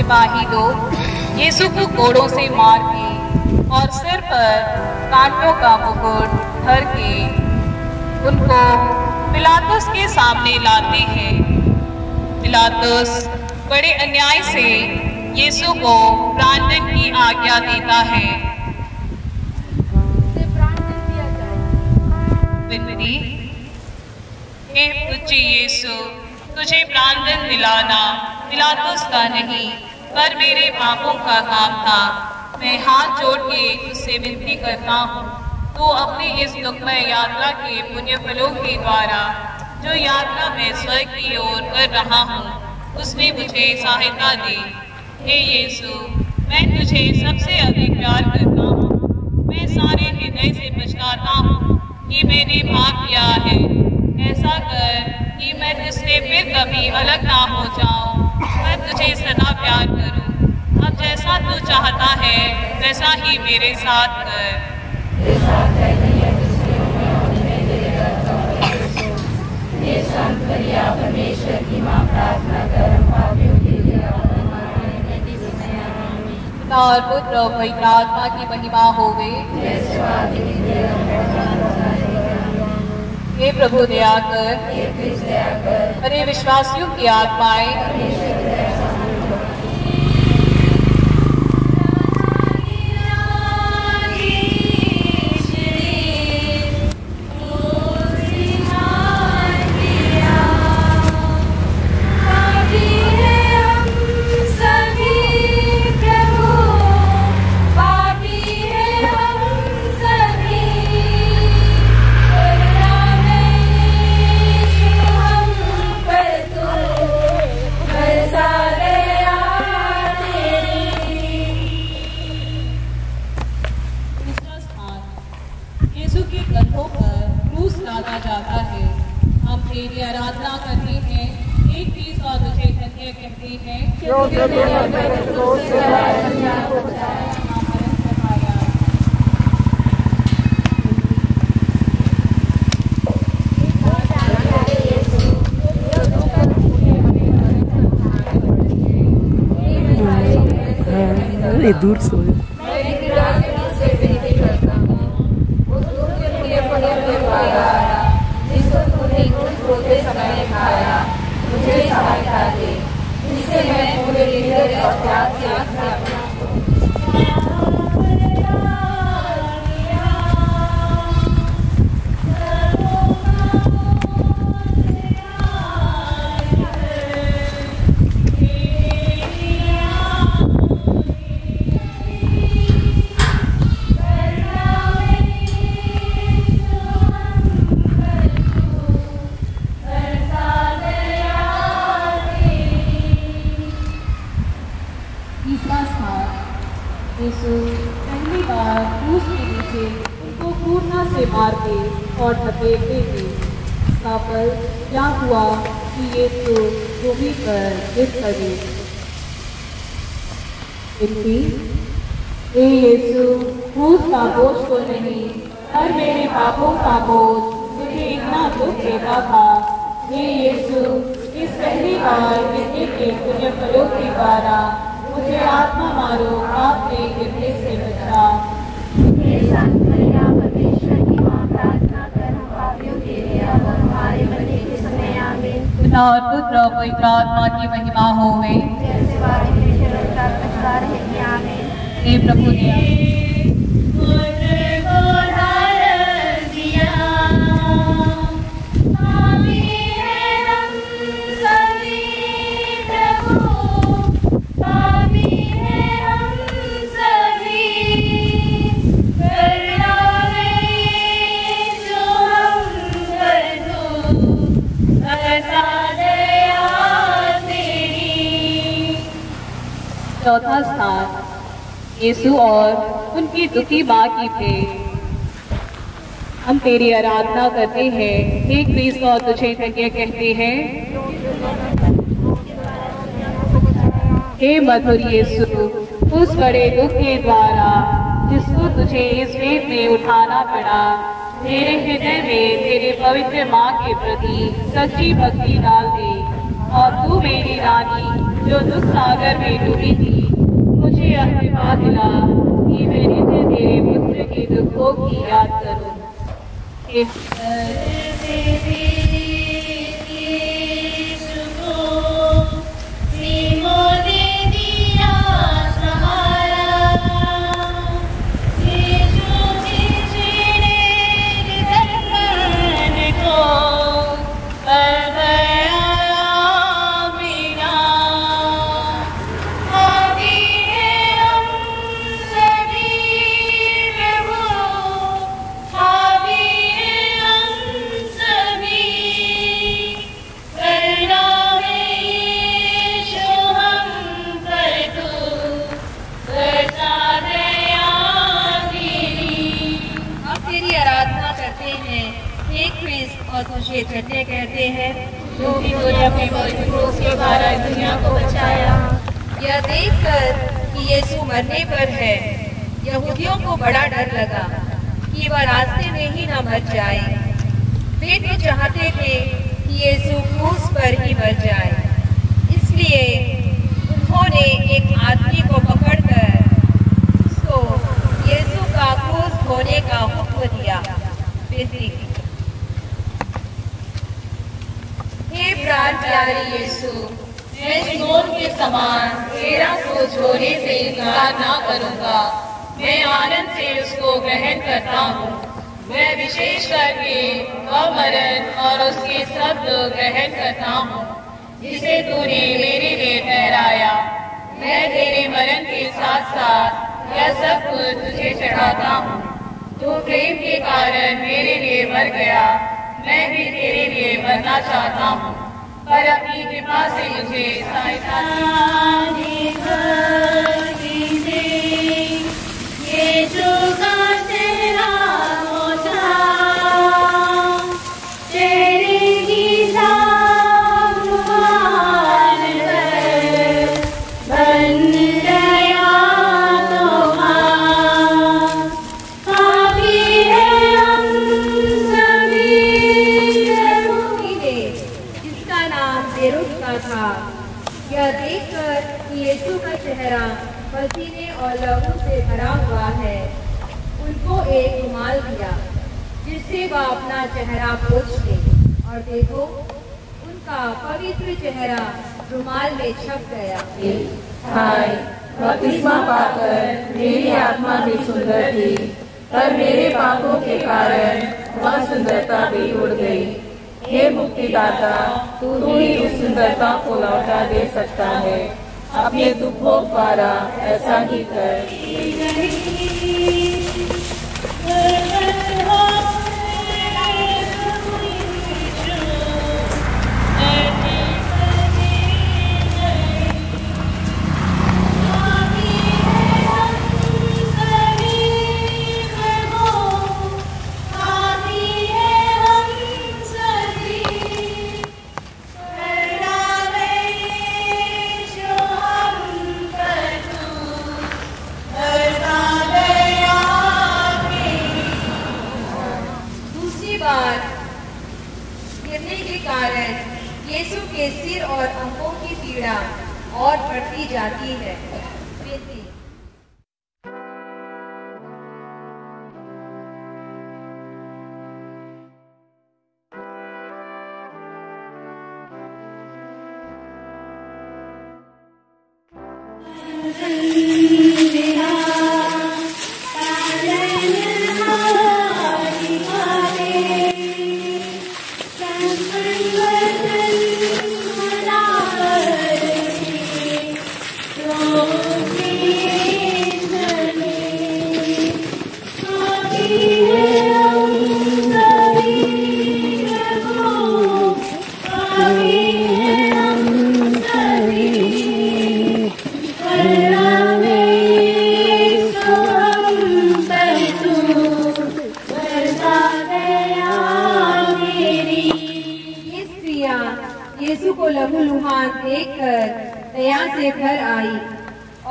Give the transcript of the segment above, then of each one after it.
सिपाही लोग यीशु को कोड़ों से मार के और सिर पर कांटों का मुकुट धर के उनको पिलातुस के सामने लाते हैं। पिलातुस बड़े अन्याय से यीशु को प्राणदंड की आज्ञा देता है। विनती, हे तुझे यीशु, तुझे प्राणदंड दिलाना पिलातुस का नहीं पर मेरे पापों का काम था। मैं हाथ जोड़ के तुझसे विनती करता हूँ, तो अपनी इस दुखमय यात्रा के पुण्य फलों के द्वारा जो यात्रा मैं स्वर्ग की ओर कर रहा हूँ उसमें मुझे सहायता दे। हे यीशु, मैं तुझे सबसे अधिक प्यार करता हूँ। मैं सारे हृदय से पछताता हूँ कि मैंने पाप किया है। ऐसा कर कि मैं तुझसे फिर कभी अलग ना हो जाऊं, मैं तुझे सदा प्यार करूं। अब जैसा तू चाहता है वैसा ही मेरे साथ कर। परमेश्वर की मां प्रार्थना कर हम पापियों के लिए और पुत्र और पवित्र आत्मा की महिमा होवे। हे प्रभु दया कर। अरे विश्वासियों की आत्माएं जाता है। हम तेरी आराधना करते हैं, एक चीज और तुझे धन्य कहते हैं। दूर से पहली बार क्रूस के नीचे उनको पूर्णा से मार के और धकेलते थे। इसका फल क्या हुआ कि यीशु भूमि पर गिर पड़े। हे यीशु, क्रूस का बोझ तो नहीं पर मेरे पापों का बोझ मुझे इतना दुख देता था। हे यीशु, इस पहली बार गिरने के पुण्य फलों के द्वारा मुझे आत्मा मारो आपने गिरने से बचा। परमेश्वर की मां प्रार्थना कर हम पापियों के लिए अब हमारे मरने के समय आमीन। पिता और पुत्र और पवित्र आत्मा की महिमा होवे। जैसे वाणी में चलता प्रसार है कि आमीन। हे प्रभु ने चौथा स्थान यीशु और उनकी दुखी माँ की भेंट। हम तेरी आराधना करते हैं, हे क्रिस्त और तुझे धन्य कहते हैं। हे मधुर यीशु, उस बड़े दुख के द्वारा जिसको तुझे इस वेद में उठाना पड़ा, मेरे हृदय में तेरे पवित्र माँ के प्रति सच्ची भक्ति डाल दे और तू मेरी रानी जो दुख सागर में डूबी थी, मुझे यह कृपा दिला कि मैं नित्य तेरे पुत्र के दुखों की याद करूं। और तुझे धन्य कहते हैं क्योंकि तूने अपने पवित्र क्रूस के द्वारा दुनिया को बचाया। यह देखकर कि यीशु मरने पर है, यहूदियों को बड़ा डर लगा कि वह रास्ते में ही न मर जाए। वे तो चाहते थे कि यीशु क्रूस पर ही मर जाए, इसलिए उन्होंने एक आदमी को पकड़कर उसको यीशु का क्रूस ढोने का हुक्म दिया। हे प्राण प्यारे यीशु, मैं शिमोन के समान तेरा क्रूस ढोने से इनकार न करूंगा। मैं आनंद से उसको ग्रहण करता हूँ। मैं विशेष करके मरण और उसके शब्द ग्रहण करता हूँ जिसे तूने मेरे लिए ठहराया। मैं तेरे मरण के साथ साथ यह सब कुछ तुझे चढ़ाता हूँ। जो प्रेम के कारण मेरे लिए मर गया, मैं भी तेरे लिए मरना चाहता हूँ, पर अपनी कृपा से मुझे सहायता यह देखकर कि यीशु का चेहरा पसीने और लहू से भरा हुआ है, उनको एक रुमाल दिया जिससे वह अपना चेहरा पोंछ ले, और देखो उनका पवित्र चेहरा रुमाल में छप गया। हाय, बपतिस्मा पाकर मेरी आत्मा भी सुंदर थी, पर मेरे पापों के कारण वह सुंदरता भी उड़ गई। हे मुक्तिदाता, तू ही उस सुंदरता को लौटा दे सकता है। अपने दुखों द्वारा ऐसा ही कर। गिरने के कारण यीशु के सिर और अंगों की पीड़ा और बढ़ती जाती है। यीशु को लहूलुहान देखकर दया से घर आई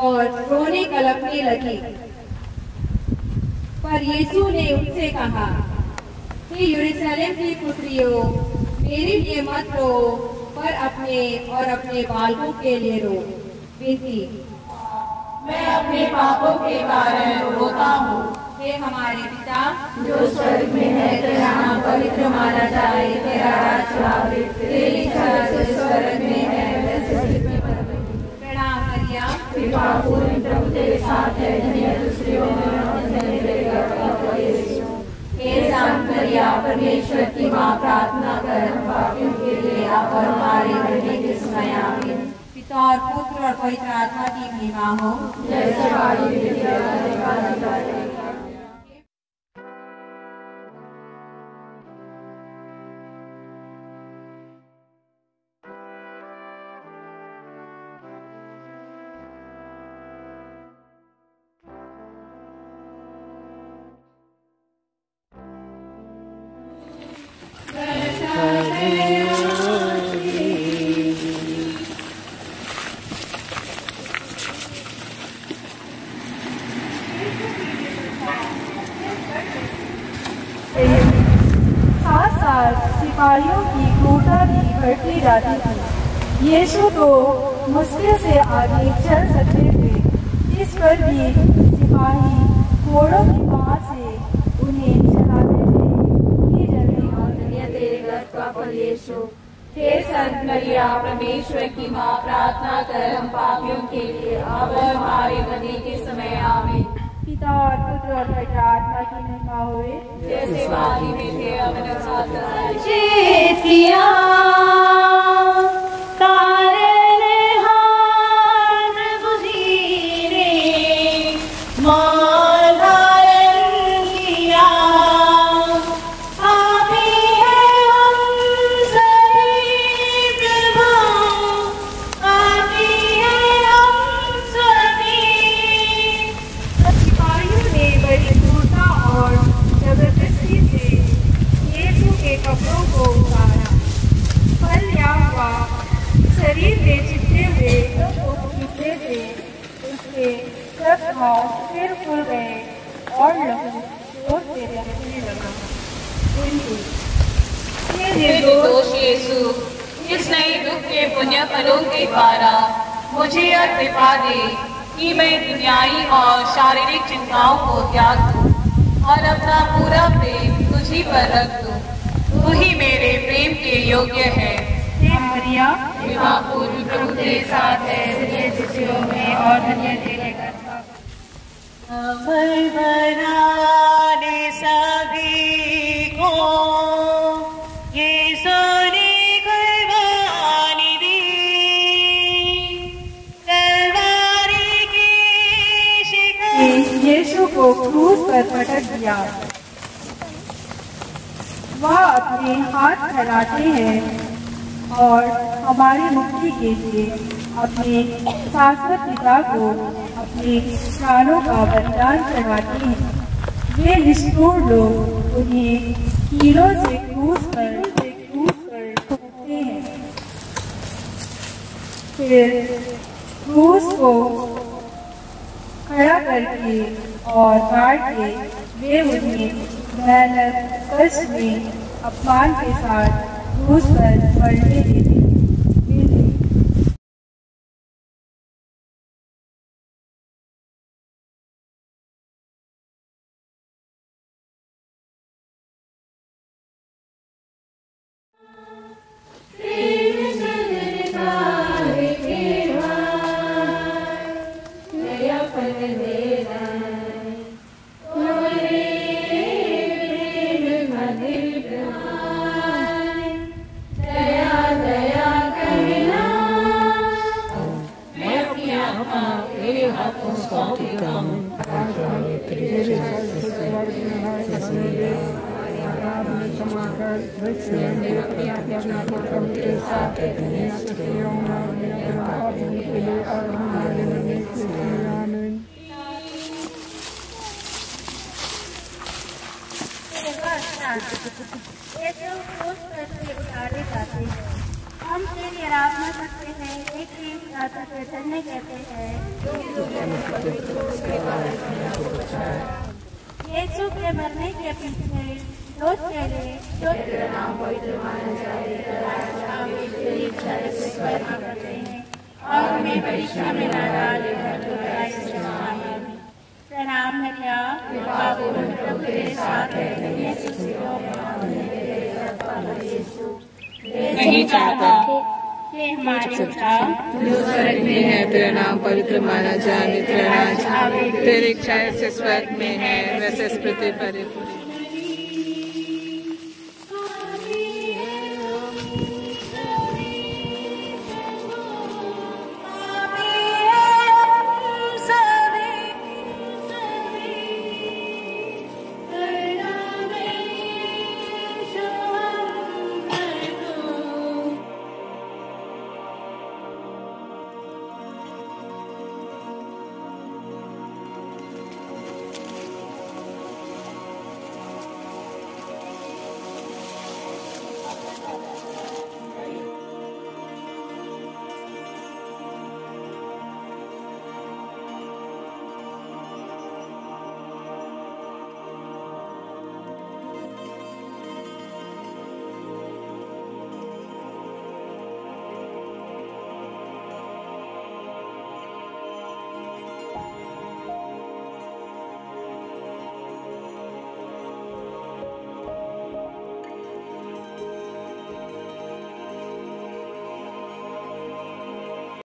और रोने कलपने लगी। पर यीशु ने उनसे कहा, हे यरूशलेम की पुत्रियों, मेरे लिए मत रो, और अपने बालकों के लिए रो। विनती। मैं अपने पापों के कारण रोता हूँ। हे हमारे पिता जो स्वर्ग में है, तेरा नाम पवित्र माना जाए, तेरा राज्य आवे, तेरी इच्छा जैसे स्वर्ग में है वैसे पृथ्वी पर भी। प्रणाम मरियम, कृपा पूर्ण प्रभु तेरे साथ है, धन्य तू स्त्रियों में और धन्य तेरा गर्भ का यीशु। हे संत मरिया, परमेश्वर की माँ, प्रार्थना कर हम पापियों के लिए अब और हमारे मरने के समय आमीन। पिता और पुत्र और पवित्र आत्मा की महिमा हो, जैसे वाली विधि सिपाहियों की क्रूरता भी बढ़ती जाती थी। यीशु तो मुश्किल से आगे चल सकते थे, इस पर भी सिपाही घोड़ों की बाह से उन्हें चलाते थे। धन्य तेरे गर्भ का फल यीशु। हे संत मरिया, परमेश्वर की माँ, प्रार्थना कर हम पापियों के लिए अब और हमारे मरने के समय आमीन। पिता और पुत्र और पवित्र आत्मा की महिमा होवे, जैसे वादी में थे अब कपड़ों को उतारा, फल या हुआ शरीर में चिपके हुए खींचते थे। उसके सब घाव फिर फूल गए और लहू जोर से बहने लगा। निर्दोष यीशु, इस नए दुख के पुण्य फलों के द्वारा मुझे यह कृपा दे कि मैं दुनियाई और शारीरिक चिंताओं को त्याग दूं और अपना पूरा प्रेम तुझी पर रख दूं। तू ही मेरे प्रेम के योग्य है। हे मरिया, विवाह पूर्व प्रभु तेरे साथ है, धन्य शिशुओं में और धन्य तेरे गर्भ का फल। अमर बनाने सभी को यीशु ने कुर्बानी दी, तलवारी की शिकस्त यीशु को क्रूस पर पटक दिया। वह अपने हाथ फैलाते हैं और हमारी मुक्ति के लिए अपने शाश्वत पिता को अपने प्राणों का बलिदान चढ़ाते हैं। वे निष्ठुर लोग उन्हें कीलों से क्रूस पर ठोकते हैं। फिर क्रूस को खड़ा करके और काट के वे उन्हें भयानक कष्ट में अपमान के साथ क्रूस पर मरने देते। हम तेरी आराधना करते हैं, एक चैतन्य कहते हैं, यीशु के मरने के पीछे रोज पहले जो तेरा नाम पवित्र माना जाए, तेरी इच्छा से स्वर्ग में करते हैं, और हमें परीक्षा में न डाले, प्रणाम मरिया, प्रभु तेरे साथ है, नहीं चाहता हे हमारे पिता जो स्वर्ग में है, तेरा नाम पवित्र माना जाए, तेरा राज आवे, तेरी इच्छा से स्वर्ग में है वैसे इस पृथ्वी पर ही पूरी।